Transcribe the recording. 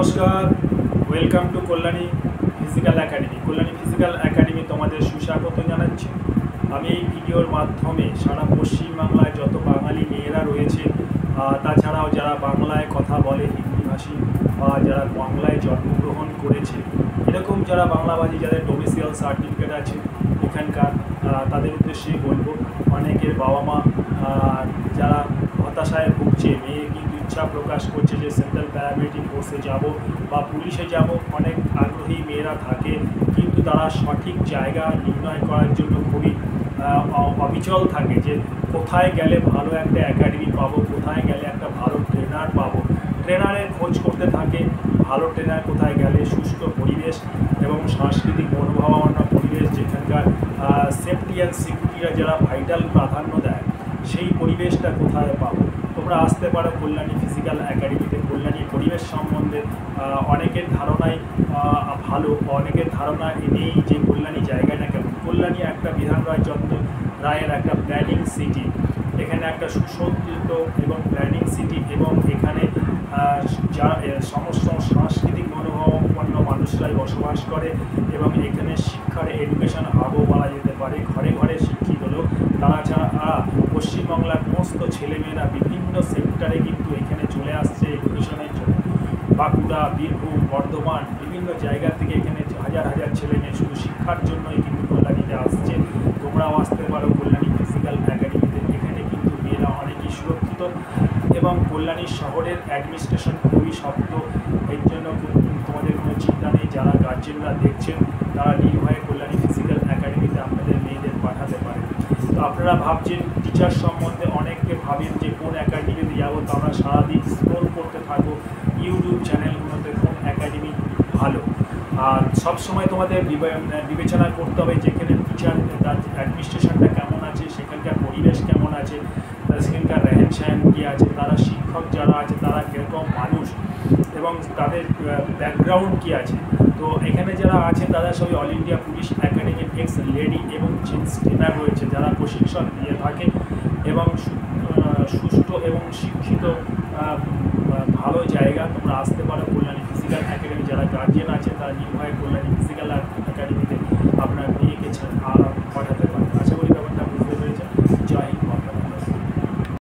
নমস্কার, welcome to Kalyani physical academy. Kalyani physical academy তোমাদের সুস্বাগত জানাচ্ছি। আমি এই ভিডিওর মাধ্যমে সারা পশ্চিমবাংলায় যত বাঙালি মেয়েরা রয়েছে, তাছাড়াও যারা বাংলায় কথা বলে হিন্দিভাষী বা যারা বাংলায় জন্মগ্রহণ করেছে, এরকম যারা বাংলাভাষী যাদের ডোমিসিয়াল সার্টিফিকেট আছে এখানকার, তাদের উদ্দেশ্যে বলবো, অনেকের বাবা মা যারা হতাশায় ভুগছে, মেয়ে কিন্তু ইচ্ছা প্রকাশ করছে যে সেন্ট্রাল প্যারামেডিক কোর্সে যাব বা পুলিশে যাব, অনেক আগ্রহী মেয়েরা থাকে, কিন্তু তারা সঠিক জায়গা নির্ণয় করার জন্য খুবই অবিচল থাকে যে কোথায় গেলে ভালো একটা একাডেমি পাবো, কোথায় গেলে একটা ভালো ট্রেনার পাবো। ট্রেনারের খোঁজ করতে থাকে, ভালো ট্রেনার কোথায় গেলে, সুস্থ পরিবেশ এবং সাংস্কৃতিক মনোভাবাপন্ন পরিবেশ, যেখানকার সেফটি অ্যান্ড সিকিউরিটিরা যারা ভাইটাল প্রাধান্য দেয়, সেই পরিবেশটা কোথায় পাবো। তোমরা আসতে পারো কল্যাণী ফিজিক্যাল একাডেমিতে। কল্যাণীর পরিবেশ সম্বন্ধে অনেকের ধারণাই ভালো, অনেকের ধারণা নেই যে কল্যাণী জায়গাটা কেমন। কল্যাণী একটা বিধান রায়ের একটা প্ল্যানিং সিটি, এখানে একটা সুসজ্জিত এবং প্ল্যানিং সিটি, এবং এখানে সমস্ত সাংস্কৃতিক মনোভাবাপন্ন মানুষরাই বসবাস করে, এবং এখানে শিক্ষার এডুকেশন হাবও বলা যেতে পারে। ঘরে ঘরে শিক্ষিত লোক, তাছাড়া পশ্চিমবাংলার সমস্ত ছেলেমেয়েরা বিভিন্ন সেক্টরে কিন্তু এখানে চলে আসছে এডুকেশনের জন্য। বাঁকুড়া, বীরভূম, বর্ধমান, বিভিন্ন জায়গা থেকে এখানে হাজার হাজার ছেলেমেয়ে শুধু শিক্ষার জন্যই কিন্তু কল্যাণীতে আসছে। তোমরাও আসতে পারো কল্যাণী ফিজিক্যাল একাডেমিতে। এখানে কিন্তু মেয়েরা অনেকই সুরক্ষিত, এবং কল্যাণী শহরের অ্যাডমিনিস্ট্রেশন খুবই শক্ত। এর জন্য তোমাদের কোনো চিন্তা নেই। যারা গার্জেনরা দেখছেন তারা নির্ভয়ে কল্যাণী ফিজিক্যাল একাডেমিতে আপনাদের মেয়েদের পাঠাতে পারেন। তো আপনারা ভাবছেন টিচার সম্বন্ধে, অনেককে ভাবেন যে কোন একাডেমিতে যাবো, তো আমরা সারাদিন স্ক্রোল করতে থাকবো ইউটিউব চ্যানেলগুলোতে কোন একাডেমি ভালো। আর সবসময় তোমাদের বিবেচনা করতে হবে যেখানে টিচার, তার অ্যাডমিনিস্ট্রেশনটা কেমন আছে, সেখানকার পরিবেশ কেমন আছে, সেখানকার রেহেন সেহেন কী আছে, তারা শিক্ষক যারা আছে তারা কীরকম মানুষ, এবং তাদের ব্যাকগ্রাউন্ড কী আছে। তো এখানে যারা আছে তারা সবই অল ইন্ডিয়া পুলিশ একাডেমির এক্স লেডি এবং জেন্টস ট্রেনার রয়েছে, যারা প্রশিক্ষণ দিয়ে থাকে, এবং সুষ্ঠু এবং শিক্ষিত ভালো জায়গা। তোমরা আসতে পারো কল্যাণী ফিজিক্যাল একাডেমি। যারা গার্জিয়ান আছে তারা নির্ভয়ে কল্যাণী